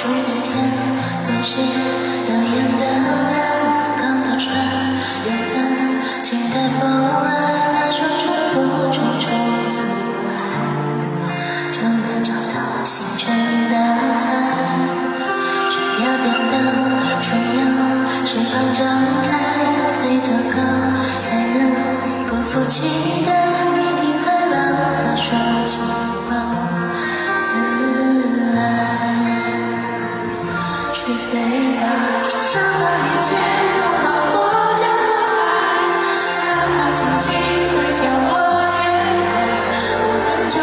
中的天总是耀眼的亮，刚到船缘分情的风来，他说冲破重重阻碍，就能找到星辰大海。悬崖边的雏鸟，翅膀张开，飞多高才能不负期待？一定海浪，他说轻放自来，去飞吧，让我遇见风暴或降落海，哪怕荆棘会将我淹没，我们就